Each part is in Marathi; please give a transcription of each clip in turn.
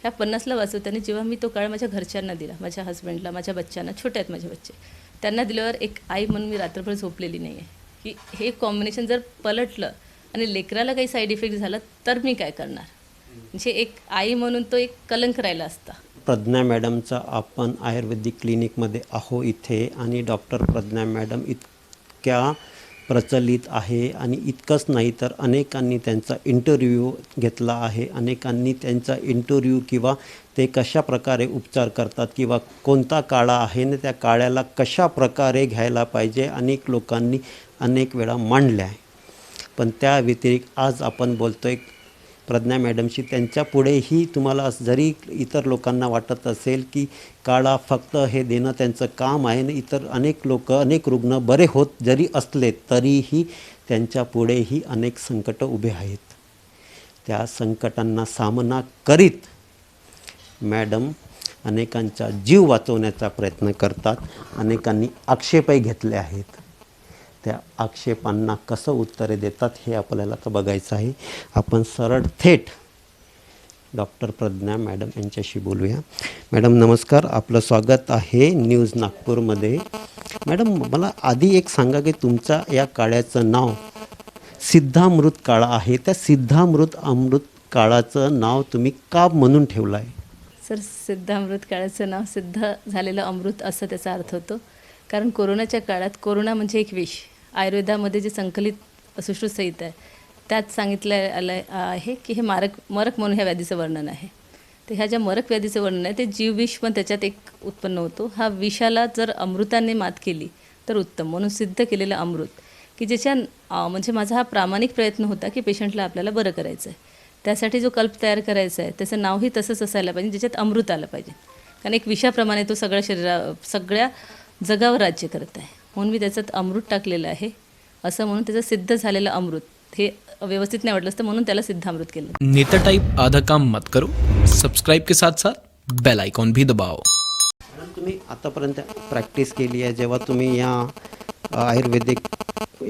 ह्या 50ला वाचवताना जेव्हा मी तो काळ माझ्या घरच्यांना दिला, माझ्या हस्बंडला, माझ्या बच्चांना, छोटे आहेत माझे बच्चे, त्यांना दिल्यावर एक आई म्हणून मी रात्रभर झोपलेली नाही आहे की हे कॉम्बिनेशन जर पलटलं आणि लेकराला काही साईड इफेक्ट झाला तर मी काय करणार. म्हणजे एक आई म्हणून तो एक कलंक राहिला असता. प्रज्ञा मॅडमचा आपण आयुर्वेदिक क्लिनिकमध्ये आहो इथे आणि डॉक्टर प्रज्ञा मॅडम इतक्या प्रचलित आहे आणि इतकंच नाही तर अनेकांनी त्यांचा इंटरव्ह्यू घेतला आहे. अनेकांनी त्यांचा इंटरव्ह्यू किंवा ते कशा प्रकारे उपचार करतात किंवा कोणता काळा आहे ना त्या काळ्याला कशा प्रकारे घ्यायला पाहिजे अनेक लोकांनी अनेक वेळा मांडले आहे. पण त्या व्यतिरिक्त आज आपण बोलतो आहे प्रज्ञा मॅडमशी. त्यांच्या पुढेही तुम्हाला जरी इतर लोकांना वाटत असेल की काळा फक्त हे देणं त्यांचं काम आहे ना, इतर अनेक लोक अनेक रुग्ण बरे होत जरी असले तरीही त्यांच्या पुढेही अनेक संकट उभे आहेत. त्या संकटांना सामना करीत मॅडम अनेकांचा जीव वाचवण्याचा प्रयत्न करतात. अनेकांनी आक्षेपही घेतले आहेत. त्या आक्षेपांना कसं उत्तरे देतात हे आपल्याला तर बघायचं आहे. आपण सरळ थेट डॉक्टर प्रज्ञा मॅडम यांच्याशी बोलूया. मॅडम नमस्कार, आपलं स्वागत आहे न्यूज नागपूरमध्ये. मॅडम मला आधी एक सांगा की तुमच्या या काळ्याचं नाव सिद्धामृत काळा आहे. त्या अमृत काळाचं नाव तुम्ही का म्हणून ठेवलं आहे? सर, सिद्धामृत काळाचं नाव सिद्ध झालेलं अमृत असं त्याचा अर्थ होतो. कारण कोरोनाच्या काळात कोरोना म्हणजे एक विष. आयुर्वेदामध्ये जे संकलित सुश्रुत संहिता आहे त्यात सांगितलं आलं आहे की हे मरक म्हणून ह्या व्याधीचं वर्णन आहे. तर ह्या ज्या मरक व्याधीचं वर्णन आहे ते जीवविष पण त्याच्यात एक उत्पन्न होतो. हा विषाला जर अमृताने मात केली तर उत्तम, म्हणून सिद्ध केलेलं अमृत की ज्याच्या म्हणजे माझा हा प्रामाणिक प्रयत्न होता की पेशंटला आपल्याला बरं करायचं आहे. त्यासाठी जो कल्प तयार करायचा आहे त्याचं नावही तसंच असायला पाहिजे ज्याच्यात अमृत आलं पाहिजे. कारण एक विषाप्रमाणे तो सगळ्या जगावर राज्य करत आहे, म्हणून मी त्याच्यात अमृत टाकलेलं आहे. असं म्हणून त्याचं सिद्ध झालेलं अमृत हे व्यवस्थित नाही वाटलं असतं, म्हणून त्याला सिद्धामृत केलं. नेता टाइप आधा काम मत करो, सब्सक्राइब के साथ साथ बेल आइकॉन भी दबाओ. तुम्ही आतापर्यंत प्रॅक्टिस केली आहे, जेव्हा तुम्ही या आयुर्वेदिक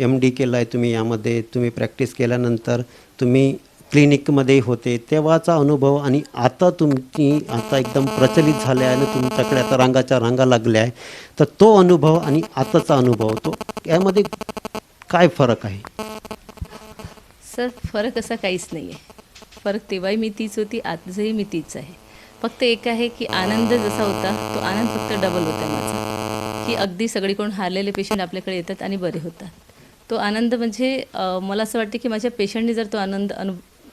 MD केलं आहे, तुम्ही यामध्ये तुम्ही प्रॅक्टिस केल्यानंतर तुम्ही क्लिनिकमध्ये होते तेव्हाचा अनुभव आणि आता आता एकदम प्रचलित झाले आहे आणि तुमच्याकडे आता रांगाच्या रांगा लागल्या आहे, तर तो अनुभव आणि आताचा अनुभव तो यामध्ये काय फरक आहे? सर, फरक असा काहीच नाही आहे. फरक तेव्हाही मी तीच होती, आजही मी तीच आहे. फक्त एक आहे की आनंद जसा होता तो आनंद फक्त डबल होता आहे माझा. की अगदी सगळीकडून हारलेले पेशंट आपल्याकडे येतात आणि बरे होतात. तो आनंद म्हणजे मला असं वाटतं की माझ्या पेशंटने जर तो आनंद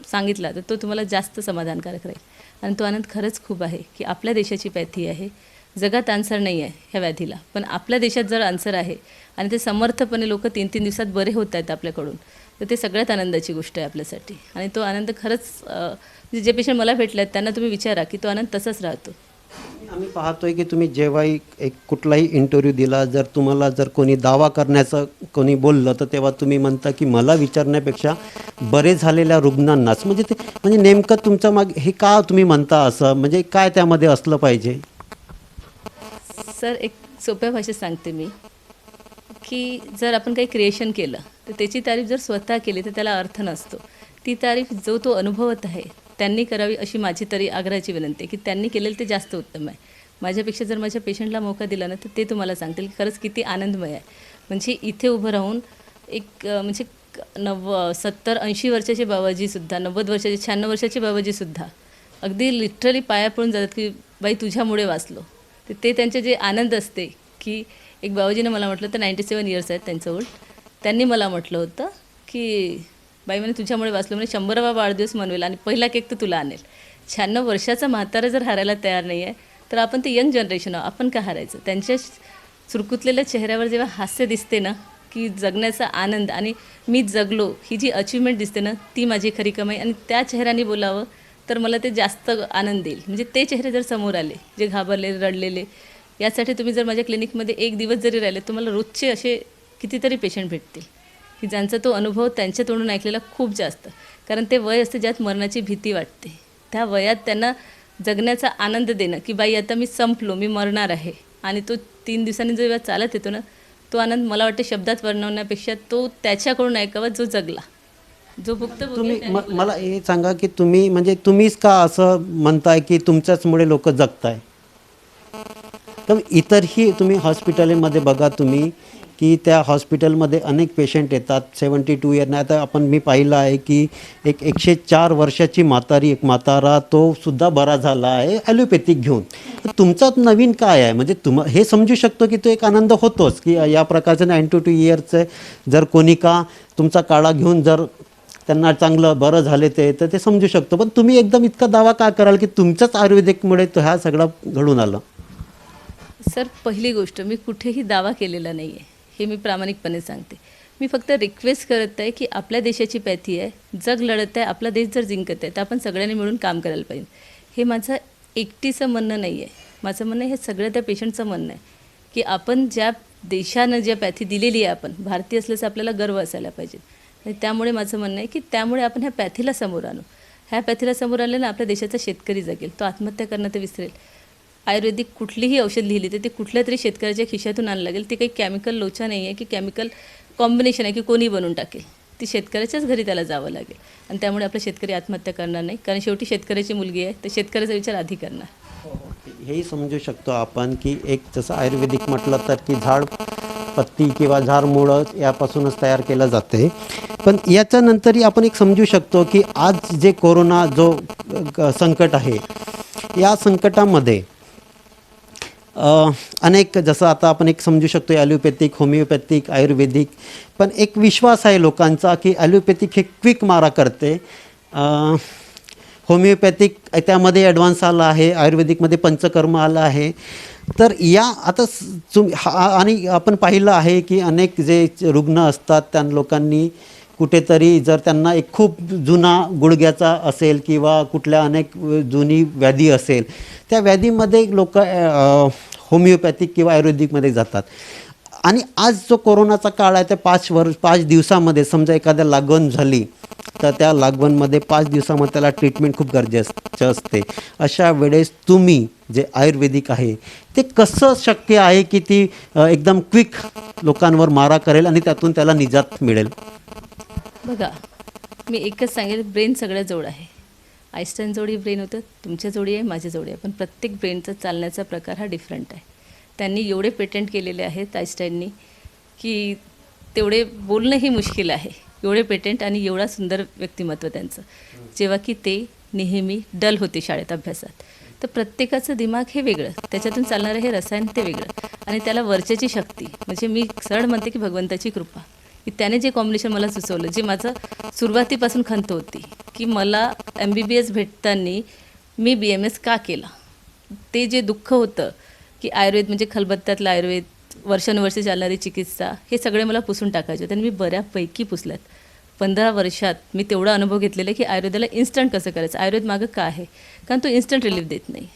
सांगितला तर तो तुम्हाला जास्त समाधानकारक राहील. आणि तो आनंद खरंच खूप आहे की आपल्या देशाची पॅथी आहे. जगात आन्सर नाही आहे ह्या व्याधीला, पण आपल्या देशात जर आन्सर आहे आणि ते समर्थपणे लोक 3-3 दिवसात बरे होत आहेत आपल्याकडून, तर ते सगळ्यात आनंदाची गोष्ट आहे आपल्यासाठी. आणि तो आनंद खरंच जे पेशंट मला भेटले आहेत त्यांना तुम्ही विचारा की तो आनंद तसाच राहतो. आम्ही पाहतोय की तुम्ही जेव्हाही एक कुठलाही इंटरव्ह्यू दिला, जर तुम्हाला जर कोणी दावा करण्याचं कोणी बोललं तर तेव्हा तुम्ही म्हणता की मला विचारण्यापेक्षा बरे झालेल्या रुग्णांनाच, म्हणजे नेमकं तुमचं मग हे का तुम्ही म्हणता असं, म्हणजे काय त्यामध्ये असलं पाहिजे? सर, एक सोप्या भाषेत सांगते मी की जर आपण काही क्रिएशन केलं तर त्याची तारीफ जर स्वतः केली तर त्याला अर्थ नसतो. ती तारीफ जो तो अनुभवत आहे त्यांनी करावी अशी माझी तरी आग्रहाची विनंती आहे की त्यांनी केलेलं ते जास्त उत्तम आहे. माझ्यापेक्षा जर माझ्या पेशंटला मौका दिला ना तर ते तुम्हाला सांगतील की खरंच किती आनंदमय आहे. म्हणजे इथे उभं राहून एक म्हणजे 70-80 वर्षाचे बाबाजीसुद्धा, 90 वर्षाचे, 96 वर्षाचे बाबाजीसुद्धा अगदी लिटरली पाया पडून जातात की बाई तुझ्यामुळे वाचलो. तर ते त्यांचे जे आनंद असते की एक बाबाजीनं मला म्हटलं तर 97 इयर्स आहेत त्यांचं ओल्ड, त्यांनी मला म्हटलं होतं की बाई म्हणे तुझ्यामुळे वाचलो, म्हणे 100वा वाढदिवस मनवेल आणि पहिला केक तर तुला आणेल. 96 वर्षाचा म्हातारा जर हारायला तयार नाही आहे तर आपण ते यंग जनरेशन आहोत, आपण का हारायचं? त्यांच्या चुरकुतलेल्या चेहऱ्यावर जेव्हा हास्य दिसते ना की जगण्याचा आनंद आणि मी जगलो ही जी अचिव्हमेंट दिसते ना ती माझी खरी कमाई. आणि त्या चेहऱ्याने बोलावं तर मला ते जास्त आनंद देईल. म्हणजे ते चेहरे जर समोर आले जे घाबरले, रडलेले, यासाठी तुम्ही जर माझ्या क्लिनिकमध्ये एक दिवस जरी राहिले तुम्हाला रोजचे असे कितीतरी पेशंट भेटतील की ज्यांचा तो अनुभव त्यांच्या तोंडून ऐकलेला खूप जास्त. कारण ते वय असते ज्यात मरणाची भीती वाटते. त्या वयात त्यांना जगण्याचा आनंद देणं की बाई आता मी संपलो, मी मरणार आहे, आणि तो 3 दिवसांनी जेव्हा चालत येतो ना तो आनंद मला वाटतं शब्दात वर्णवण्यापेक्षा तो त्याच्याकडून ऐकावा जो जगला. जो भुक्तभोगी तुम्ही आहे त्यांनी बोलायचं. मला हे सांगा की तुम्ही म्हणजे तुम्हीच का असं म्हणताय की तुमच्याचमुळे लोक जगताय? तर इतरही तुम्ही हॉस्पिटलमध्ये बघा तुम्ही की त्या हॉस्पिटलमध्ये अनेक पेशंट येतात 72 इयर. आता आपण मी पाहिलं आहे की एक 104 वर्षाची एक म्हातारा तो सुद्धा बरा झाला आहे ॲलोपॅथिक घेऊन. तर तुमचात नवीन काय आहे? म्हणजे हे समजू शकतो की तो एक आनंद होतोच की या प्रकारचं 92 इयरचं जर कोणी का तुमचा काळा घेऊन जर त्यांना चांगलं बरं झाले तर ते समजू शकतो. पण तुम्ही एकदम इतका दावा का कराल की तुमच्याच आयुर्वेदिकमुळे तो ह्या सगळा घडून आलं? सर, पहिली गोष्ट, मी कुठेही दावा केलेला नाही आहे, हे मी प्रामाणिकपणे सांगते. मी फक्त रिक्वेस्ट करत आहे की आपल्या देशाची पॅथी आहे, जग लढत आहे, आपला देश जर जिंकत आहे तर आपण सगळ्यांनी मिळून काम करायला पाहिजे. हे माझं एकटीचं म्हणणं नाही आहे, माझं म्हणणं हे सगळ्या त्या पेशंटचं म्हणणं आहे की आपण ज्या देशानं ज्या पॅथी दिलेली आहे, आपण भारतीय असल्याचं आपल्याला गर्व असायला पाहिजे. आणि त्यामुळे माझं म्हणणं आहे की त्यामुळे आपण ह्या पॅथीला समोर आणू. ह्या पॅथीला समोर आणलं ना, आपल्या देशाचा शेतकरी जगेल, तो आत्महत्या करणं ते विसरेल. आयुर्वेदिक कुठलीही औषध लिहिली तर ते कुठल्या तरी शेतकऱ्याच्या खिशातून आणायला लागेल. ती काही केमिकल लोचा नाही आहे की केमिकल कॉम्बिनेशन आहे की कोणी बनवून टाकेल. ती शेतकऱ्याच्याच घरी त्याला जावं लागेल. आणि त्यामुळे आपला शेतकरी आत्महत्या करणार नाही, कारण शेवटी शेतकऱ्याची मुलगी आहे, तर शेतकऱ्याचा विचार आधी करणार. हेही समजू शकतो आपण की एक जसं आयुर्वेदिक म्हटलं तर की झाड पत्ती किंवा झाडमुळं यापासूनच तयार केलं जाते. पण याच्यानंतरही आपण एक समजू शकतो की आज जे कोरोना जो संकट आहे, या संकटामध्ये अनेक जसं आता आपण एक समजू शकतो ॲलोपॅथिक, होमिओपॅथिक, आयुर्वेदिक, पण एक विश्वास आहे लोकांचा की ॲलोपॅथिक हे क्विक मारा करते, होमिओपॅथिक त्यामध्ये ॲडव्हान्स आला आहे, आयुर्वेदिकमध्ये पंचकर्म आलं आहे. तर या आता आणि आपण पाहिलं आहे की अनेक जे रुग्ण असतात त्या लोकांनी कुठेतरी जर त्यांना एक खूप जुना गुडघ्याचा असेल किंवा कुठल्या अनेक जुनी व्याधी असेल, त्या व्याधीमध्ये लोक होमिओपॅथिक किंवा आयुर्वेदिकमध्ये जातात. आणि आज जो कोरोनाचा काळ आहे त्या 5 दिवसामध्ये समजा एखाद्या लागवण झाली तर त्या लागवणमध्ये 5 दिवसामध्ये त्याला ट्रीटमेंट खूप गरजेचं असते. अशा वेळेस तुम्ही जे आयुर्वेदिक आहे ते कसं शक्य आहे की ती एकदम क्विक लोकांवर मारा करेल आणि त्यातून त्याला निजात मिळेल? बघा, मी एकच सांगेल, ब्रेन सगळ्या जवळ आहे. आईस्टाईन जवळही ब्रेन होतं, तुमच्या जवळही आहे, माझ्या जवळही आहे, पण प्रत्येक ब्रेनचा चालण्याचा प्रकार हा डिफरंट आहे. त्यांनी एवढे पेटंट केलेले आहेत आईस्टाईननी की तेवढे बोलणंही मुश्किल आहे. एवढे पेटंट आणि एवढा सुंदर व्यक्तिमत्व त्यांचं, जेव्हा की ते नेहमी डल होते शाळेत अभ्यासात. तर प्रत्येकाचं दिमाग हे वेगळं, त्याच्यातून चालणारं हे रसायन ते वेगळं, आणि त्याला वरच्याची शक्ती, म्हणजे मी सरळ म्हणते की भगवंताची कृपा, की त्याने जे कॉम्बिनेशन मला सुचवलं, जे माझं सुरुवातीपासून खंत होती की मला MBBS भेटताना मी BMS का केला. ते जे दुःख होतं की आयुर्वेद म्हणजे खलबत्त्यातलं आयुर्वेद, वर्षानुवर्षे चालणारी चिकित्सा, हे सगळे मला पुसून टाकायचे होते आणि मी बऱ्यापैकी पुसल्यात. 15 वर्षात मी तेवढा अनुभव घेतलेला आहे की आयुर्वेदाला इन्स्टंट कसं करायचं. आयुर्वेद मागं का आहे? कारण तो इन्स्टंट रिलीफ देत नाही.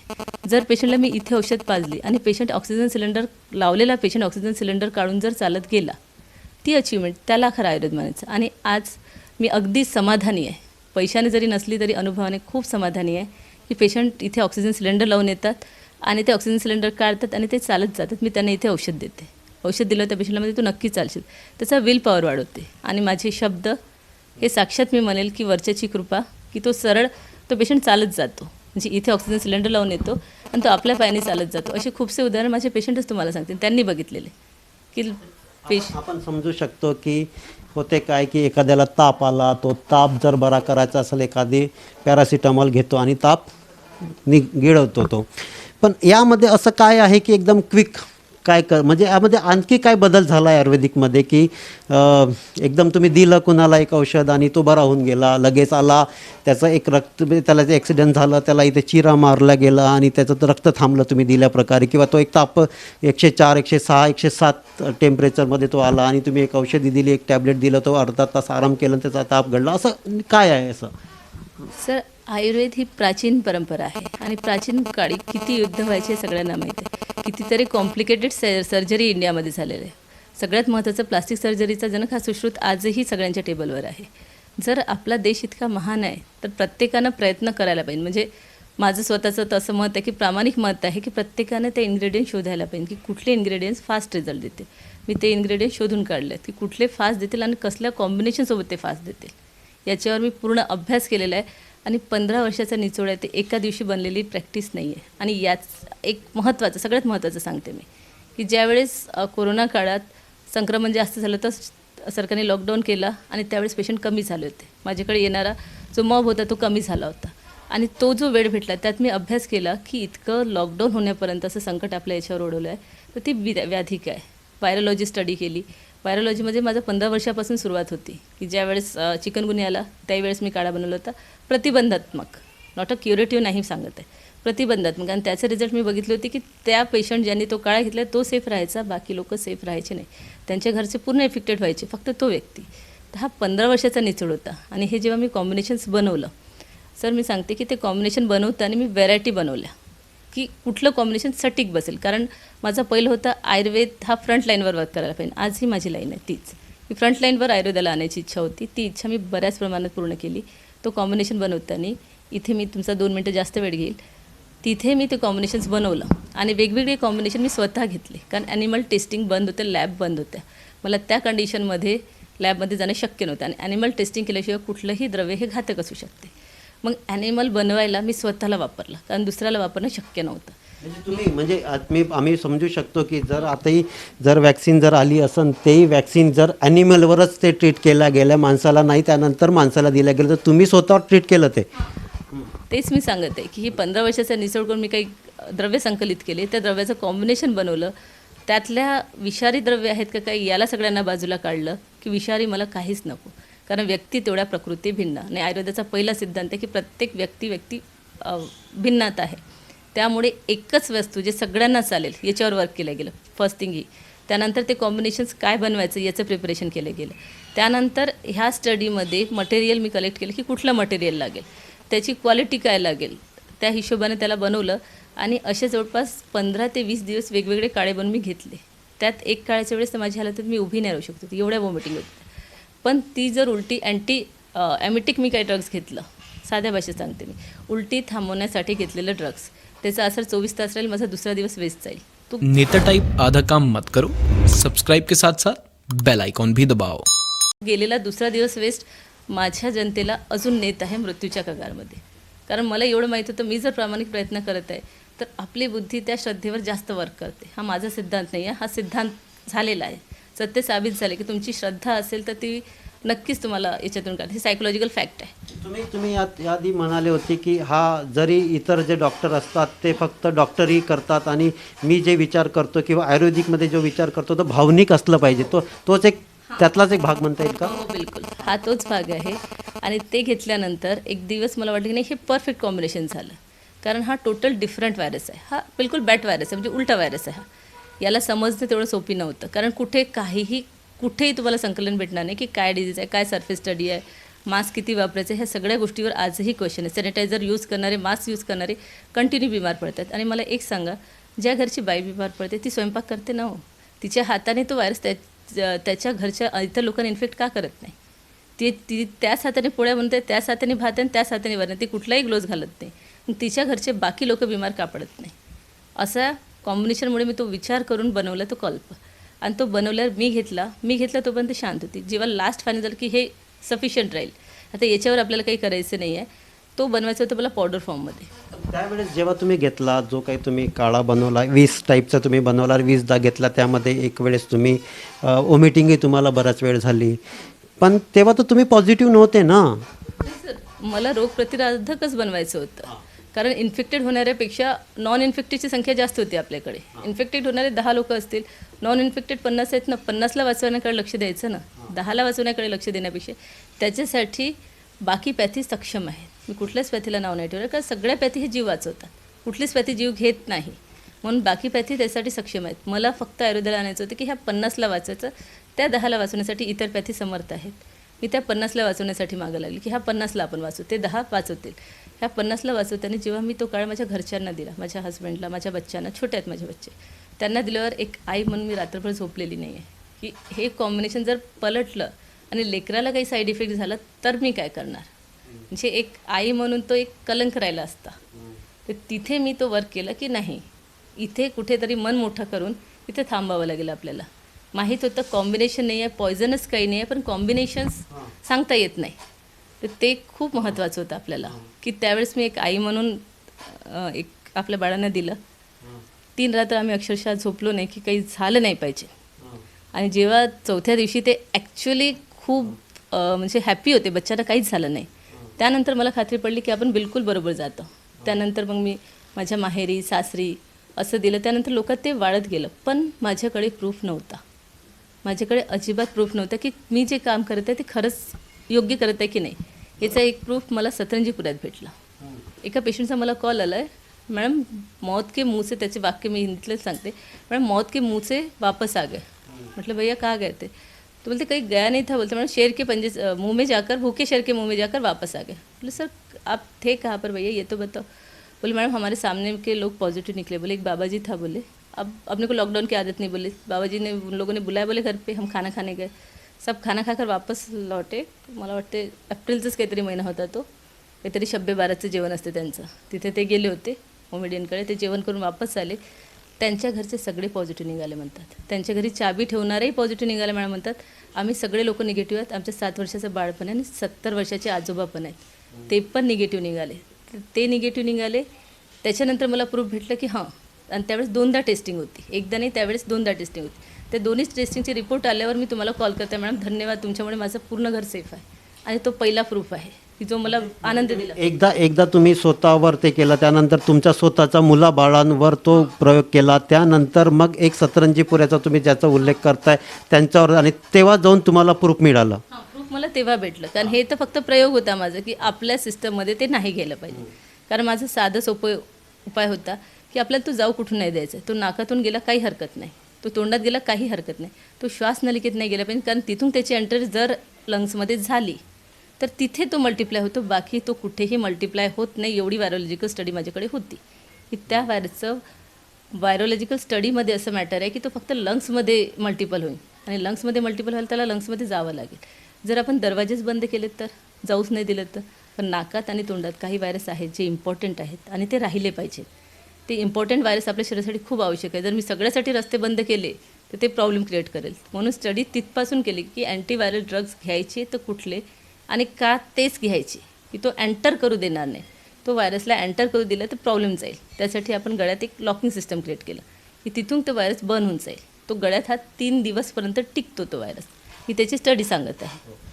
जर पेशंटला मी इथे औषध पाजली आणि पेशंट ऑक्सिजन सिलेंडर लावलेला पेशंट ऑक्सिजन सिलेंडर काढून जर चालत गेला, ती अचिव्हमेंट, त्याला खरं आयुर्वेद म्हणायचं. आणि आज मी अगदी समाधानी आहे, पैशाने जरी नसली तरी अनुभवाने खूप समाधानी आहे की पेशंट इथे ऑक्सिजन सिलेंडर लावून येतात आणि ते ऑक्सिजन सिलेंडर काढतात आणि ते चालत जातात. मी त्यांना इथे औषध देते, औषध दिलं त्या पेशंटला, तू नक्की चालशील, त्याचा विल पॉवर वाढवते. आणि माझे शब्द हे साक्षात मी म्हणेल की वरच्याची कृपा, की तो सरळ तो पेशंट चालत जातो, म्हणजे इथे ऑक्सिजन सिलेंडर लावून येतो आणि तो आपल्या पायाने चालत जातो. असे खूपसे उदाहरण माझे पेशंटच तुम्हाला सांगतील, त्यांनी बघितलेले की आपण समजू शकतो की होते काय की एखाद्याला ताप आला, तो ताप जर बरा करायचा असेल एखादी पॅरासिटामॉल घेतो आणि ताप गिळवतो तो. पण यामध्ये असं काय आहे की एकदम क्विक म्हणजे यामध्ये आणखी काय बदल झाला आहे आयुर्वेदिकमध्ये की एकदम तुम्ही दिलं कुणाला एक औषध आणि तो बरा होऊन गेला, लगेच आला, त्याचं एक त्याला जे ॲक्सिडेंट झालं, त्याला इथे चिरा मारला गेला आणि त्याचं रक्त थांबलं तुम्ही दिल्याप्रकारे, किंवा तो एक ताप 104, 106, 107 टेम्परेचरमध्ये तो आला आणि तुम्ही एक औषधी दिली, एक टॅबलेट दिलं, तो अर्धा तास आराम केला आणि त्याचा ताप घडला, असं काय आहे? असं सर, आयुर्वेद ही प्राचीन परंपरा आहे आणि प्राचीन काळी किती युद्ध व्हायचे सगळ्यांना माहीत आहे. कितीतरी कॉम्प्लिकेटेड सर्जरी इंडियामध्ये झालेलं आहे. सगळ्यात महत्त्वाचं प्लास्टिक सर्जरीचा जनक हा सुश्रुत आजही सगळ्यांच्या टेबलवर आहे. जर आपला देश इतका महान आहे तर प्रत्येकानं प्रयत्न करायला पाहिजे. म्हणजे माझं स्वतःचं तसं मत आहे की प्रामाणिक मत आहे की प्रत्येकानं ते इन्ग्रेडियंट शोधायला पाहिजे की कुठले इन्ग्रेडियंट्स फास्ट रिझल्ट देतील. मी ते इन्ग्रेडियंट शोधून काढले की कुठले फास्ट देतील आणि कसल्या कॉम्बिनेशनसोबत ते फास्ट देतील. याच्यावर मी पूर्ण अभ्यास केलेला आहे आणि 15 वर्षाचा निचोड आहे. ते एका दिवशी बनलेली प्रॅक्टिस नाही आहे. आणि याच एक महत्त्वाचं, सगळ्यात महत्त्वाचं सांगते मी, की ज्यावेळेस कोरोना काळात संक्रमण जास्त झालं तर सरकारने लॉकडाऊन केला आणि त्यावेळेस पेशंट कमी झाले होते. माझ्याकडे येणारा जो मॉब होता तो कमी झाला होता आणि तो जो वेळ भेटला त्यात मी अभ्यास केला की इतकं लॉकडाऊन होण्यापर्यंत असं संकट आपल्या याच्यावर ओढवलं आहे तर ती व्याधी काय. व्हायरोलॉजी स्टडी केली. व्हायरोलॉजीमध्ये माझं 15 वर्षापासून सुरुवात होती की ज्यावेळेस चिकनगुनिया आला त्यावेळेस मी काढा बनवला होता. प्रतिबंधात्मक, नॉट अ क्युरेटिव्ह नाही सांगत आहे, प्रतिबंधात्मक. आणि त्याचे रिझल्ट मी बघितले होते की त्या पेशंट ज्यांनी तो काळा घेतला तो सेफ राहायचा, बाकी लोक सेफ राहायचे नाही. त्यांच्या घरचे पूर्ण इफेक्टेड व्हायचे, फक्त तो व्यक्ती. तर हा 15 वर्षाचा निचोड होता. आणि हे जेव्हा मी कॉम्बिनेशन्स बनवलं, सर मी सांगते की ते कॉम्बिनेशन बनवताना मी व्हरायटी बनवल्या की कुठलं कॉम्बिनेशन सटीक बसेल. कारण माझा पहिलं होता आयुर्वेद हा फ्रंट लाईनवर वर्क करायला पाहिजे. आजही माझी लाईन आहे तीच, की फ्रंट लाईनवर आयुर्वेदाला आणायची इच्छा होती. ती इच्छा मी बऱ्याच प्रमाणात पूर्ण केली. तो कॉम्बिनेशन बनवताना इथे मी तुमचा 2 मिनटं जास्त वेळ घेईल, तिथे मी ते कॉम्बिनेशन्स बनवलं आणि वेगवेगळे कॉम्बिनेशन मी स्वतः घेतले. कारण ॲनिमल टेस्टिंग बंद होतं, लॅब बंद होत्या. मला त्या कंडिशनमध्ये लॅबमध्ये जाणं शक्य नव्हतं आणि ॲनिमल टेस्टिंग केल्याशिवाय कुठलंही द्रव्य हे घातक असू शकते. मग ॲनिमल बनवायला मी स्वतःला वापरलं, कारण दुसऱ्याला वापरणं शक्य नव्हतं. म्हणजे तुम्ही म्हणजे आम्ही समजू शकतो की जर आताही जर वॅक्सिन जर आली असेल तेही वॅक्सिन जर ॲनिमलवरच ते ट्रीट केल्या गेल्या, माणसाला नाही, त्यानंतर माणसाला दिल्या गेलं, तर तुम्ही स्वतः ट्रीट केलं ते. तेच मी सांगत आहे की ही 15 वर्षाचा निचोड करून मी काही द्रव्य संकलित केले, त्या द्रव्याचं कॉम्बिनेशन बनवलं. त्यातल्या विषारी द्रव्य आहेत का काही याला सगळ्यांना बाजूला काढलं की विषारी मला काहीच नको, कारण व्यक्ती तेवढ्या प्रकृती भिन्न. आणि आयुर्वेदाचा पहिला सिद्धांत आहे की प्रत्येक व्यक्ती भिन्नात आहे. त्यामुळे एकच वस्तू जे सगळ्यांना चालेल याच्यावर वर्क केलं गेलं फर्स्ट थिंग ही. त्यानंतर ते कॉम्बिनेशन्स काय बनवायचं याचं प्रिपरेशन केलं गेलं. त्यानंतर ह्या स्टडीमध्ये मटेरियल मी कलेक्ट केलं की कुठलं मटेरियल लागेल, त्याची क्वालिटी काय लागेल, त्या हिशोबाने त्याला बनवलं. आणि असे जवळपास 15 ते 20 दिवस वेगवेगळे काळे बनवून मी घेतले. त्यात एक काळाच्या वेळेस तर माझ्या हालतीत मी उभी नाही राहू शकत होती, एवढ्या वॉमिटिंग होती. पण ती जर उलटी ॲमिटिक मी काही ड्रग्स घेतलं, साध्या भाषेत सांगते मी, उलटी थांबवण्यासाठी घेतलेलं ड्रग्स, त्याचा असर 24 तास राहील, माझा दुसरा दिवस वेस्ट जाईल. तो नेता टाइप आधा काम मत करो, सब्सक्राइब के साथ साथ बेल आइकॉन भी दबाओ. गेलेला दुसरा दिवस वेस्ट माझ्या जनतेला अजून नेत आहे मृत्यूच्या कगारमध्ये. कारण मला एवढं माहीत होतं मी जर प्रामाणिक प्रयत्न करत आहे तर आपली बुद्धी त्या श्रद्धेवर जास्त वर्क करते. हा माझा सिद्धांत नाही आहे, हा सिद्धांत झालेला आहे, सत्य साबित झाले की तुमची श्रद्धा असेल तर ती नक्कीच तुम्हाला याच्यातून काढते. ही सायकोलॉजिकल फॅक्ट आहे. तुम्ही याआधी म्हणाले होते की हा जरी इतर जे डॉक्टर असतात ते फक्त डॉक्टरही करतात आणि मी जे विचार करतो किंवा आयुर्वेदिकमध्ये जो विचार करतो तो भावनिक असलं पाहिजे, तोच एक त्यातलाच एक भाग म्हणता येईल का? हो बिलकुल, हा तोच भाग आहे. आणि ते घेतल्यानंतर एक दिवस मला वाटलं की नाही हे परफेक्ट कॉम्बिनेशन झालं, कारण हा टोटल डिफरंट व्हायरस आहे. हा बिलकुल बॅट व्हायरस आहे, म्हणजे उलटा व्हायरस आहे. हा याला समजणं तेवढं सोपी नव्हतं, कारण कुठेही तुम्हाला संकलन भेटणार नाही की काय डिझीज आहे, काय सरफेस स्टडी आहे, मास्क किती वापरायचं, ह्या सगळ्या गोष्टीवर आजही क्वेश्चन आहे. सॅनिटायझर यूज करणारे, मास्क यूज करणारे कंटिन्यू बिमार पडतात. आणि मला एक सांगा, ज्या घरची बाई बिमार पडते ती स्वयंपाक करते ना हो, तिच्या हाताने तो व्हायरस त्याच्या घरच्या इतर लोकांना इन्फेक्ट का करत नाही? ती त्याच हाताने पोळ्या बनते, त्याच हाताने भात आणि त्याच हाताने वरण, ती कुठलाही ग्लोव्ज घालत नाही, मग तिच्या घरचे बाकी लोक बिमार का पडत नाही? असा कॉम्बिनेशनमुळे मी तो विचार करून बनवला तो कल्प. आणि तो बनवल्यावर मी घेतला तोपर्यंत शांत होती. जेव्हा लास्ट फायनल झालं की हे सफिशियंट राहील, आता याच्यावर आपल्याला काही करायचं नाही आहे, तो बनवायचा होता मला पावडर फॉर्ममध्ये. त्यावेळेस जेव्हा तुम्ही घेतला, जो काही तुम्ही काळा बनवला, 20 टाईपचा तुम्ही बनवला, 20दा घेतला, त्यामध्ये एक वेळेस तुम्ही वॉमिटिंगही तुम्हाला बराच वेळ झाली, पण तेव्हा तर तुम्ही पॉझिटिव्ह नव्हते ना? सर, मला रोगप्रतिरोधकच बनवायचं होतं, कारण इन्फेक्टेड होणाऱ्यापेक्षा नॉन इन्फेक्टेडची संख्या जास्त होती आपल्याकडे. इन्फेक्टेड होणारे 10 लोक असतील, नॉन इन्फेक्टेड 50 आहेत ना, 50ला वाचवण्याकडे लक्ष द्यायचं ना, 10ला वाचवण्याकडे लक्ष देण्यापेक्षा. त्याच्यासाठी बाकी पॅथी सक्षम आहेत. मी कुठल्याच पॅथीला नाव नाही ठेवलं, कारण सगळ्या पॅथी हे जीव वाचवतात, कुठलीच पॅथी जीव घेत नाही, म्हणून बाकी पॅथी त्यासाठी सक्षम आहेत. मला फक्त आयुर्वेदाला आणायचं होतं की ह्या 50ला वाचवायचं, त्या 10ला वाचवण्यासाठी इतर पॅथी समर्थ आहेत. मी त्या 50ला वाचवण्यासाठी मागं लागली की ह्या 50ला आपण वाचू, ते 10 वाचवतील. ह्या 50ला वाचवताना जेव्हा मी तो काळ माझ्या घरच्यांना दिला, माझ्या हस्बंडला, माझ्या बच्चांना, छोटे आहेत माझे बच्चे, त्यांना दिल्यावर एक आई म्हणून मी रात्रभर झोपलेली नाही आहे की हे कॉम्बिनेशन जर पलटलं आणि लेकराला काही साईड इफेक्ट झाला तर मी काय करणार. म्हणजे एक आई म्हणून तो एक कलंक राहिला असता. तर तिथे मी तो वर्क केला की नाही, इथे कुठेतरी मन मोठं करून इथे थांबावं लागेल आपल्याला. माहीत होतं कॉम्बिनेशन नाही आहे, पॉयझनच काही नाही आहे, पण कॉम्बिनेशन्स सांगता येत नाही. तर ते खूप महत्त्वाचं होतं आपल्याला, की त्यावेळेस मी एक आई म्हणून एक आपल्या बाळांना दिलं. 3 रात्र आम्ही अक्षरशः झोपलो नाही, की काही झालं नाही पाहिजे. आणि जेव्हा चौथ्या दिवशी ते ॲक्च्युली खूप म्हणजे हॅपी होते, बच्चाला काहीच झालं नाही. त्यानंतर मला खात्री पडली की आपण बिलकुल बरोबर जातो. त्यानंतर मग मी माझ्या माहेरी सासरी असं दिलं. त्यानंतर लोकात ते वाढत गेलं, पण माझ्याकडे प्रूफ नव्हता. माझ्याकडे अजिबात प्रूफ नव्हता की मी जे काम करत आहे ते खरंच योग्य करत आहे की नाही. याचा एक प्रूफ मला सतरंजीपुऱ्यात भेटला. एका पेशंटचा मला कॉल आला आहे, मॅडम मौत के मुंह से, त्याचे वाक्य मी हिंदीतलं सांगते, मॅडम मौत के मुंह से वापस आ गए. मतलब भैया कहाँ गए थे? तो बोलते कहीं गया नहीं था. बोलते मैडम शेर के पंजे मुंह में जाकर, भूखे शेर के मुंह में जाकर वापस आ गए. बोले सर आप थे कहाँ पर भैया, ये तो बताओ. बोले मैडम हमारे सामने के लोग पॉजिटिव निकले. बोले एक बाबा जी था, बोले अब अपने को लॉकडाउन की आदत नहीं. बोले बाबा जी ने उन लोगों ने बुलाया, बोले घर पे हम खाना खाने गए. सब खाना खाकर वापस लौटे. मला वाटते एप्रिलचाच काहीतरी महिना होता तो, काहीतरी शब्बे बाराचं जेवण असते त्यांचं, तिथे ते गेले होते मोमेडियनकडे. ते जेवण करून वापस आले. त्यांच्या घरचे सगळे पॉझिटिव्ह निघाले म्हणतात. त्यांच्या घरी चाबी ठेवणारेही पॉझिटिव्ह निघाले मॅडम म्हणतात. आम्ही सगळे लोक निगेटिव्ह आहेत. आमच्या 7 वर्षाचं बाळ पण आहे आणि 70 वर्षाचे आजोबा पण आहेत, ते पण निगेटिव्ह निघाले. ते निगेटिव्ह निघाले. त्याच्यानंतर मला प्रूफ भेटलं की हां, आणि त्यावेळेस 2दा टेस्टिंग होती, एकदा नाही त्यावेळेस 2दा टेस्टिंग होती. त्या दोन्हीच टेस्टिंगचे रिपोर्ट आल्यावर मी तुम्हाला कॉल करते, मॅडम धन्यवाद, तुमच्यामुळे माझं पूर्ण घर सेफ आहे. आणि तो पहिला प्रूफ आहे की जो मला आनंद दिला. एकदा तुम्ही स्वतःवर ते केलं, त्यानंतर तुमच्या स्वतःच्या मुलाबाळांवर तो प्रयोग केला, त्यानंतर मग एक सतरंजीपुऱ्याचा तुम्ही ज्याचा उल्लेख करताय त्यांच्यावर, आणि तेव्हा जाऊन तुम्हाला प्रूफ मिळालं. हां, प्रूफ मला तेव्हा भेटलं, कारण हे तर फक्त प्रयोग होता माझा की आपल्या सिस्टममध्ये ते नाही गेलं पाहिजे. कारण माझं साधं सोपं उपाय होता की आपल्याला तो जाऊ कुठून नाही द्यायचा. तो नाकातून गेला काही हरकत नाही, तो तोंडात गेला काही हरकत नाही, तो श्वास नलिकेत नाही गेला पाहिजे. कारण तिथून त्याची एंटर जर लंग्समध्ये झाली तर तिथे तो मल्टिप्लाय होतो, बाकी तो कुठेही मल्टिप्लाय होत नाही. एवढी व्हायरोलॉजिकल स्टडी माझ्याकडे होती की त्या व्हायरसचं व्हायरोलॉजिकल स्टडीमध्ये असं मॅटर आहे की तो फक्त लंग्समध्ये मल्टिपल होईल, आणि लंग्समध्ये मल्टिपल व्हायला त्याला लंग्समध्ये जावं लागेल. जर आपण दरवाजेच बंद केलेत तर, जाऊच नाही दिलं तर, पण नाकात आणि तोंडात काही व्हायरस आहेत जे इम्पॉर्टंट आहेत आणि ते राहिले पाहिजेत. ते इम्पॉर्टंट व्हायरस आपल्या शरीरासाठी खूप आवश्यक आहे. जर मी सगळ्यासाठी रस्ते बंद केले तर ते प्रॉब्लेम क्रिएट करेल. म्हणून स्टडी तिथपासून केली की अँटीव्हायरल ड्रग्ज घ्यायचे तर कुठले आणि का तेच घ्यायचे की तो एंटर करू देणार नाही. तो व्हायरसला एंटर करू दिला तर प्रॉब्लेम जाईल. त्यासाठी आपण गळ्यात एक लॉकिंग सिस्टम क्रिएट केलं की तिथून तो व्हायरस बर्न होऊन जाईल. तो गळ्यात हा 3 दिवसपर्यंत टिकतो तो व्हायरस, ही त्याची स्टडी सांगत आहे.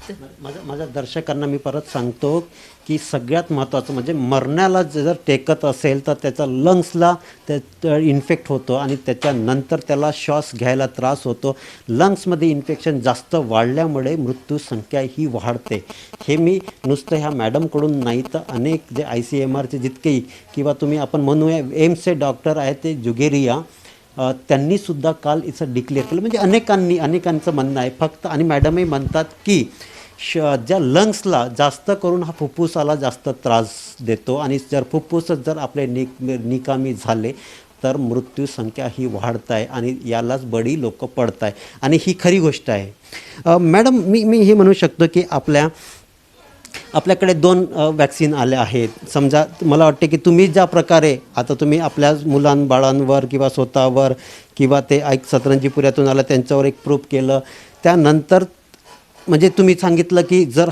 माझ्या दर्शकांना मी परत सांगतो की सगळ्यात महत्त्वाचं म्हणजे मरण्याला जर टेकत असेल तर त्याचा लंग्सला त्या इन्फेक्ट होतो आणि त्याच्यानंतर त्याला श्वास घ्यायला त्रास होतो. लंग्समध्ये इन्फेक्शन जास्त वाढल्यामुळे मृत्यूसंख्या ही वाढते. हे मी नुसतं ह्या मॅडमकडून नाही तर अनेक जे ICMRचे जितकेही किंवा तुम्ही आपण म्हणूया एम्सचे डॉक्टर आहेत ते जुगेरिया, त्यांनीसुद्धा काल इथं डिक्लेअर केलं. म्हणजे अनेकांचं म्हणणं आहे फक्त, आणि मॅडमही म्हणतात की ज्या लंग्सला जास्त करून हा फुफ्फुसाला जास्त त्रास देतो, आणि जर फुफ्फुसच जर आपले निकामी झाले तर मृत्यूसंख्या ही वाढत आहे आणि यालाच बळी लोक पडत आहे, आणि ही खरी गोष्ट आहे. मॅडम मी हे म्हणू शकतो की आपल्याकडे 2 वॅक्सिन आल्या आहेत. समजा मला वाटते की तुम्ही ज्या प्रकारे आता तुम्ही आपल्या मुलांबाळांवर किंवा स्वतःवर किंवा ते सतरंजीपुऱ्यातून आलं त्यांच्यावर एक प्रूफ केलं, त्यानंतर म्हणजे तुम्ही सांगितलं की जर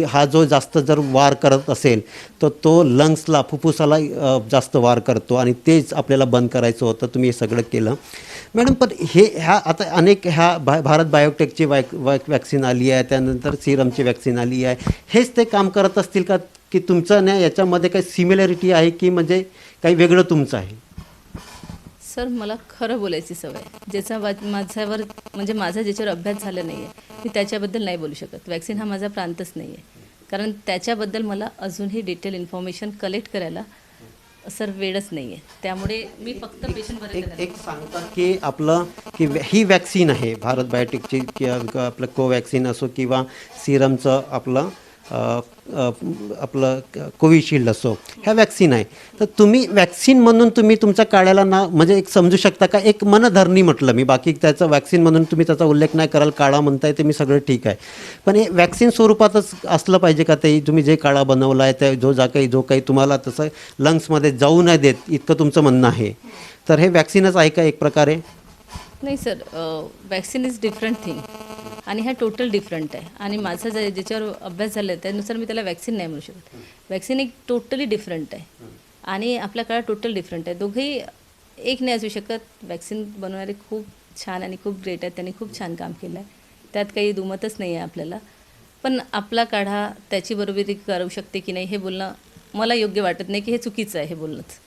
हा जो जास्त जर वार करत असेल तर तो लंग्सला फुफ्फुसाला जास्त वार करतो आणि तेच आपल्याला बंद करायचं होतं. तुम्ही हे सगळं केलं मॅडम. पण ह्या आता अनेक भारत बायोटेकची वॅक्सिन आली आहे, त्यानंतर सिरमची वॅक्सिन आली आहे. हेच ते काम करत असतील का, की तुमचं नाही याच्यामध्ये काही सिमिलॅरिटी आहे की म्हणजे काही वेगळं तुमचं आहे? सर मला खरं बोलायची सवय, ज्याचा माझ्यावर म्हणजे माझा ज्याच्यावर अभ्यास झाला नाही आहे मी त्याच्याबद्दल नाही बोलू शकत. वॅक्सिन हा माझा प्रांतच नाही आहे, कारण त्याच्याबद्दल मला अजूनही डिटेल इन्फॉर्मेशन कलेक्ट करायला सर वेळच नाही आहे. त्यामुळे मी फक्त पेशंटपर्यंत एक सांगतात की आपलं की ही वॅक्सिन आहे भारत बायोटेकची किंवा आपलं कोवॅक्सिन असो किंवा सिरमचं आपलं कोविशिल्ड असो, ह्या वॅक्सिन आहे. तर तुम्ही वॅक्सिन म्हणून तुम्ही तुमच्या काळ्याला म्हणजे एक समजू शकता का, एक मनधरणी म्हटलं मी, बाकी त्याचं वॅक्सिन म्हणून तुम्ही त्याचा उल्लेख नाही कराल, काळा म्हणताय ते मी सगळं ठीक आहे, पण हे वॅक्सिन स्वरूपातच असलं पाहिजे का ते? तुम्ही जे काळा बनवला आहे त्या जो काही तुम्हाला तसं लंग्समध्ये जाऊ नाही देत इतकं तुमचं म्हणणं आहे, तर हे वॅक्सिनच आहे का एक प्रकारे? नाही sir, vaccine is different thing. आणि हा टोटल डिफरंट आहे. आणि माझा ज्याच्यावर अभ्यास झाला आहे त्यानुसार मी त्याला वॅक्सिन नाही म्हणू शकत. वॅक्सिन एक टोटली डिफरंट आहे आणि आपल्या काळात टोटल डिफरंट आहे. दोघंही एक नाही असू शकत. वॅक्सिन बनवणारे खूप छान आणि खूप ग्रेट आहेत, त्यांनी खूप छान काम केलं आहे, त्यात काही दुमतच नाही आहे आपल्याला. पण आपला काढा त्याची बरोबरी करू शकते की नाही हे बोलणं मला योग्य वाटत नाही, की हे चुकीचं आहे हे बोलणंच.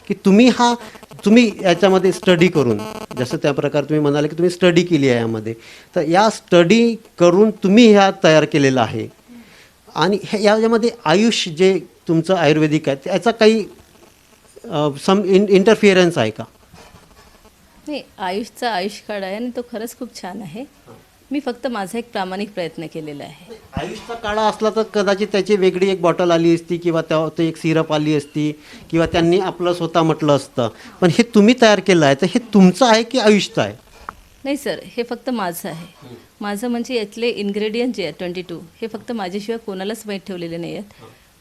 की तुम्ही याच्यामध्ये स्टडी करून, जसं त्या प्रकारे तुम्ही म्हणाले की तुम्ही स्टडी केली आहे यामध्ये, तर या स्टडी करून तुम्ही ह्या तयार केलेलं आहे आणि याच्यामध्ये आयुष जे तुमचं आयुर्वेदिक आहे त्याचा काही इंटरफिअरन्स आहे का? नाही, आयुषचा आयुष काढा आहे आणि तो खरंच खूप छान आहे. मी फक्त माझा एक प्रामाणिक प्रयत्न केलेला आहे. आयुषचा काढा असला तर कदाचित त्याची वेगळी एक बॉटल आली असती किंवा तो एक सिरप आली असती किंवा त्यांनी आपलं स्वतः म्हटलं असतं, पण हे तुम्ही तयार केलं आहे तर हे तुमचं आहे की आयुषचं आहे? नाही सर, हे फक्त माझं आहे. माझं म्हणजे यातले इन्ग्रेडियंट जे आहेत 22 हे फक्त माझ्याशिवाय कोणालाच माहीत ठेवलेले नाही आहेत.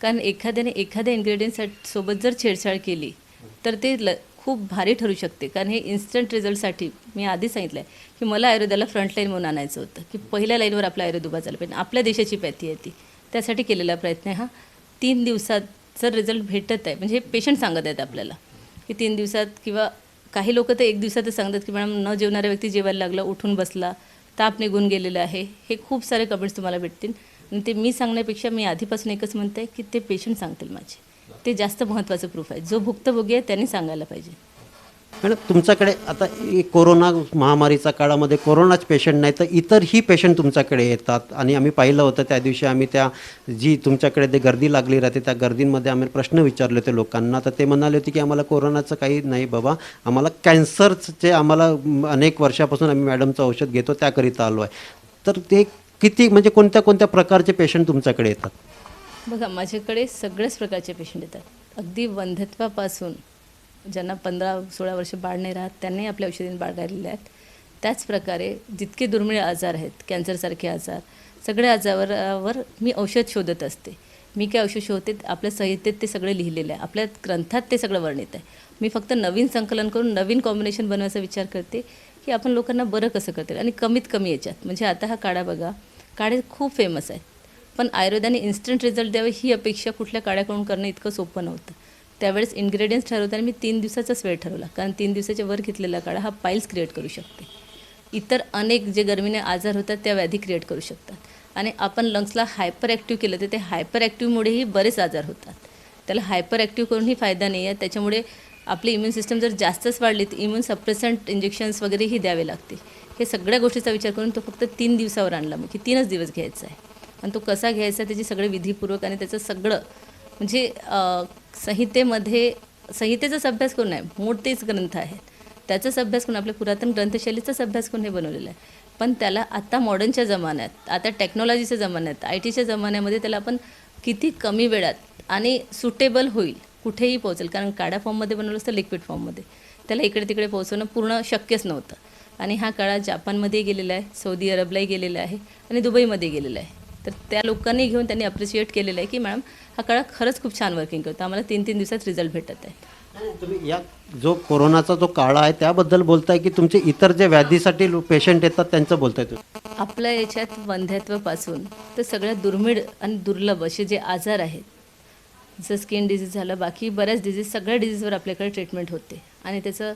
कारण एखाद्याने एखाद्या इन्ग्रेडियंटसोबत जर छेडछाड केली तर ते खूप भारी ठरू शकते. कारण हे इन्स्टंट रिझल्टसाठी मी आधी सांगितलं आहे की मला आयुर्वेदाला फ्रंटलाईन म्हणून आणायचं होतं, की पहिल्या लाईनवर आपला आयुर्वेद उभा झाला पाहिजे. आपल्या देशाची पॅथी आहे ती, त्यासाठी केलेला प्रयत्न आहे हा. 3 दिवसात जर रिझल्ट भेटत आहे, म्हणजे हे पेशंट सांगत आहेत आपल्याला की 3 दिवसात, किंवा काही लोक तर 1 दिवसातच सांगतात की मॅडम न जेवणाऱ्या व्यक्ती जेवायला लागला, उठून बसला, ताप निघून गेलेला आहे. हे खूप सारे कमेंट्स तुम्हाला भेटतील आणि ते मी सांगण्यापेक्षा मी आधीपासून एकच म्हणते आहे की ते पेशंट सांगतील माझे. ते जास्त महत्त्वाचं प्रूफ आहे. जो भुक्तभोगी आहे त्यांनी सांगायला पाहिजे. मॅडम तुमच्याकडे आता कोरोना महामारीच्या काळामध्ये कोरोनाच पेशंट नाही तर इतरही पेशंट तुमच्याकडे येतात आणि आम्ही पाहिलं होतं त्या दिवशी आम्ही त्या जी तुमच्याकडे ते गर्दी लागली राहते त्या गर्दींमध्ये आम्ही प्रश्न विचारले होते लोकांना, तर ते म्हणाले होते की आम्हाला कोरोनाचं काही नाही बाबा, आम्हाला कॅन्सरचे आम्हाला अनेक वर्षापासून आम्ही मॅडमचं औषध घेतो त्याकरिता आलो आहे. तर ते किती म्हणजे कोणत्या कोणत्या प्रकारचे पेशंट तुमच्याकडे येतात? बघा, माझ्याकडे सगळ्याच प्रकारचे पेशंट येतात. अगदी वंध्यत्वापासून ज्यांना 15-16 वर्ष बाळ नाही राहत त्यांनाही आपल्या औषधीने बाळ राहिलेले आहेत. त्याचप्रकारे जितके दुर्मिळ आजार आहेत, कॅन्सरसारखे आजार, सगळ्या आजारावर मी औषध शोधत असते. मी काय औषध शोधते, आपल्या संहितेत ते सगळे लिहिलेलं आहे, आपल्या ग्रंथात ते सगळं वर्णित आहे. मी फक्त नवीन संकलन करून नवीन कॉम्बिनेशन बनवायचा विचार करते की आपण लोकांना बरं कसं करतील आणि कमीत कमी याच्यात. म्हणजे आता हा काढा बघा, काढे खूप फेमस आहेत, पण आयुर्वेदाने इन्स्टंट रिझल्ट द्यावे ही अपेक्षा कुठल्या काढ्याकडून करणं इतकं सोपं नव्हतं. त्यावेळेस इन्ग्रेडियंट्स ठरवताना मी 3 दिवसाचाच वेळ ठरवला, कारण 3 दिवसाच्या वर घेतलेला काढा हा पाईल्स क्रिएट करू शकते. इतर अनेक जे गरमीने आजार होतात त्या व्याधी क्रिएट करू शकतात. आणि आपण लंग्सला हायपर ॲक्टिव्ह केलं तर ते हायपर ॲक्टिव्हमुळेही बरेच आजार होतात. त्याला हायपर ॲक्टिव्ह करूनही फायदा नाही आहे. त्याच्यामुळे आपली इम्युन सिस्टम जर जास्तच वाढली तर इम्युन सप्रेसंट इंजेक्शन्स वगैरेही द्यावे लागतील. हे सगळ्या गोष्टीचा विचार करून तो फक्त 3 दिवसावर आणला मी, की 3च दिवस घ्यायचा आहे. आणि तो कसा घ्यायचा त्याची सगळे विधीपूर्वक आणि त्याचं सगळं म्हणजे संहितेचाच अभ्यास करून आहे, मोठेच ग्रंथ आहेत त्याचाच अभ्यास करून, आपल्या पुरातन ग्रंथशैलीचाच अभ्यास करून हे बनवलेलं आहे. पण त्याला आता मॉडर्नच्या जमान्यात, आता टेक्नॉलॉजीच्या जमान्यात, IT च्या जमान्यामध्ये त्याला आपण किती कमी वेळात आणि सुटेबल होईल कुठेही पोहोचेल. कारण काढा फॉर्ममध्ये बनवलं असतं, लिक्विड फॉर्ममध्ये त्याला इकडे तिकडे पोहोचवणं पूर्ण शक्यच नव्हतं. आणि हा काढा जापानमध्येही गेलेला आहे, सौदी अरबलाही गेलेला आहे आणि दुबईमध्ये गेलेला आहे. तर त्या लोकांनी घेऊन त्यांनी अप्रिशिएट केलेलं आहे की मॅडम हा काढा खरंच खूप छान वर्किंग करतो, आम्हाला 3-3 दिवसात रिझल्ट भेटत आहे. तुम्ही या जो कोरोनाचा जो काळा आहे त्याबद्दल बोलताय की तुमचे इतर जे व्याधीसाठी पेशंट येतात त्यांचं बोलताय तुम्ही? आपल्या याच्यात वंध्यत्वापासून तर सगळ्यात दुर्मिळ आणि दुर्लभ असे जे आजार आहेत, जसं स्किन डिझीज झालं, बाकी बऱ्याच डिझीज, सगळ्या डिझीजवर आपल्याकडे ट्रीटमेंट होते आणि त्याचं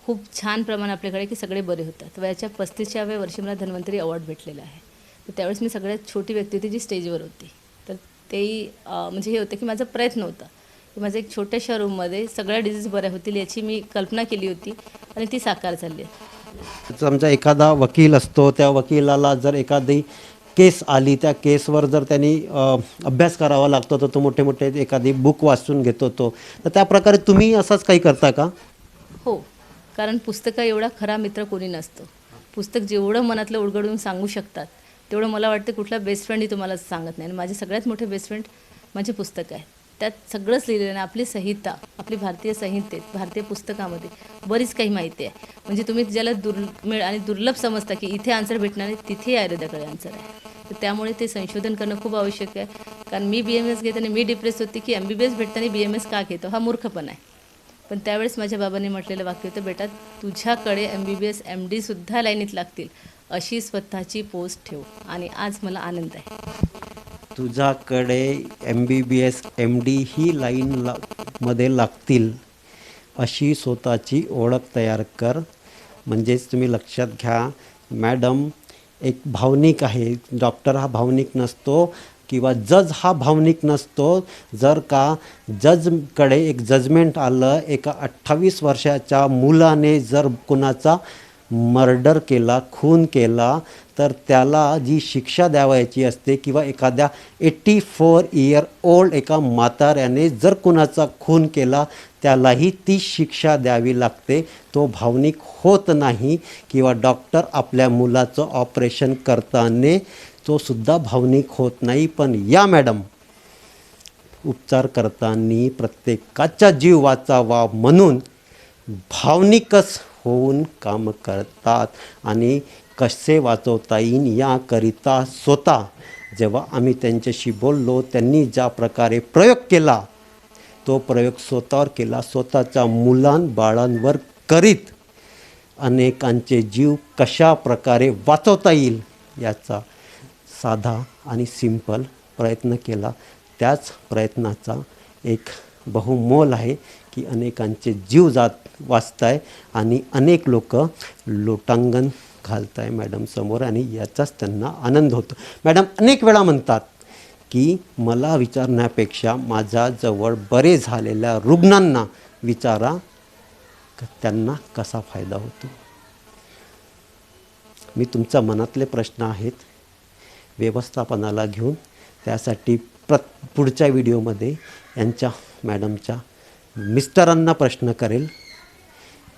खूप छान प्रमाण आपल्याकडे की सगळे बरे होतात. वयाच्या 35व्या वर्षी मला धन्वंतरी अवॉर्ड भेटलेला आहे. तर त्यावेळेस मी सगळ्यात छोटी व्यक्ती होती जी स्टेजवर होती. तर तेही म्हणजे हे होतं की माझा प्रयत्न होता की माझ्या एक छोट्याशा रूममध्ये सगळ्या डिझीज बऱ्या होतील याची मी कल्पना केली होती आणि ती साकार झाली आहे. समजा एखादा वकील असतो, त्या वकिलाला जर एखादी केस आली, त्या केसवर जर त्यांनी अभ्यास करावा लागतो तर तो मोठे मोठे एखादी बुक वाचून घेतो तो, तर त्या प्रकारे तुम्ही असंच काही करता का? हो, कारण पुस्तका एवढा खरा मित्र कोणी नसतो. पुस्तक जेवढं मनातलं उलगडून सांगू शकतात तेवढं मला वाटतं कुठला बेस्ट फ्रेंडही तुम्हाला सांगत नाही. आणि माझे सगळ्यात मोठे बेस्ट फ्रेंड माझे पुस्तक आहे. त्यात सगळंच लिहिलेलं आहे. आपली संहिता, आपली भारतीय संहितेत, भारतीय पुस्तकामध्ये बरीच काही माहिती आहे. म्हणजे तुम्ही ज्याला दुर्मिळ आणि दुर्लभ समजता की इथे आन्सर भेटणार नाही, तिथे आयुर्वेदाकडे आन्सर आहे. तर त्यामुळे ते संशोधन करणं खूप आवश्यक आहे. कारण मी BMS घेताना मी डिप्रेस होती की MBBS भेटताना BMS का घेतो, हा मूर्खपणा आहे. पण त्यावेळेस माझ्या बाबांनी म्हटलेलं वाक्य होतं, बेटा तुझ्याकडे MBBS MD सुद्धा लाईनीत लागतील अशी स्वतःची पोस्ट ठेवू आणि आज मला आनंद आहे. तुझ्याकडे MBBS MD ही मध्ये लागतील अशी स्वतःची ओळख तयार कर. म्हणजेच तुम्ही लक्षात घ्या, मॅडम एक भावनिक आहे. डॉक्टर हा भावनिक नसतो किंवा जज हा भावनिक नसतो. जर का जजकडे एक जजमेंट आलं, एका 28 वर्षाच्या मुलाने जर कुणाचा मर्डर केला, खून केला, तर त्याला जी शिक्षा द्यावायची असते किंवा एखाद्या 84 इयर ओल्ड एका म्हाताऱ्याने जर कुणाचा खून केला त्यालाही ती शिक्षा द्यावी लागते. तो भावनिक होत नाही. किंवा डॉक्टर आपल्या मुलाचं ऑपरेशन करताना तो सुद्धा भावनिक होत नाही. पण या मॅडम उपचार करताना प्रत्येकाचा जीव वाचावा म्हणून भावनिकच होऊन काम करतात आणि कसे वाचवता येईल याकरिता स्वतः जेव्हा आम्ही त्यांच्याशी बोललो, त्यांनी ज्या प्रकारे प्रयोग केला तो प्रयोग स्वतःवर केला. स्वतःच्या बाळांवर करीत अनेकांचे जीव कशा प्रकारे वाचवता येईल याचा साधा आणि सिंपल प्रयत्न केला. त्याच प्रयत्नाचा एक बहुमोल आहे की अनेकांचे जीव वाचताय आणि अनेक लोक लोटांगण घालताय मॅडमसमोर आणि याचाच त्यांना आनंद होतो. मॅडम अनेक वेळा म्हणतात की मला विचारण्यापेक्षा माझ्याजवळ बरे झालेल्या रुग्णांना विचारा, त्यांना कसा फायदा होतो. मी तुमच्या मनातले प्रश्न आहेत व्यवस्थापनाला घेऊन, त्यासाठी पुढच्या व्हिडिओमध्ये यांच्या मॅडमच्या मिस्टरांना प्रश्न करेल,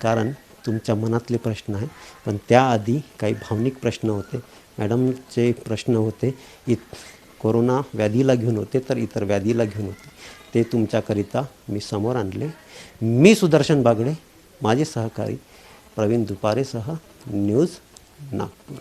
कारण तुमच्या मनातले प्रश्न आहे. पण त्याआधी काही भावनिक प्रश्न होते. मॅडमचे प्रश्न होते कोरोना व्याधीला घेऊन होते, तर इतर व्याधीला घेऊन होते. ते तुमच्याकरिता मी समोर आणले. मी सुदर्शन बागडे, माझे सहकारी प्रवीण दुपारेसह न्यूज नागपूर.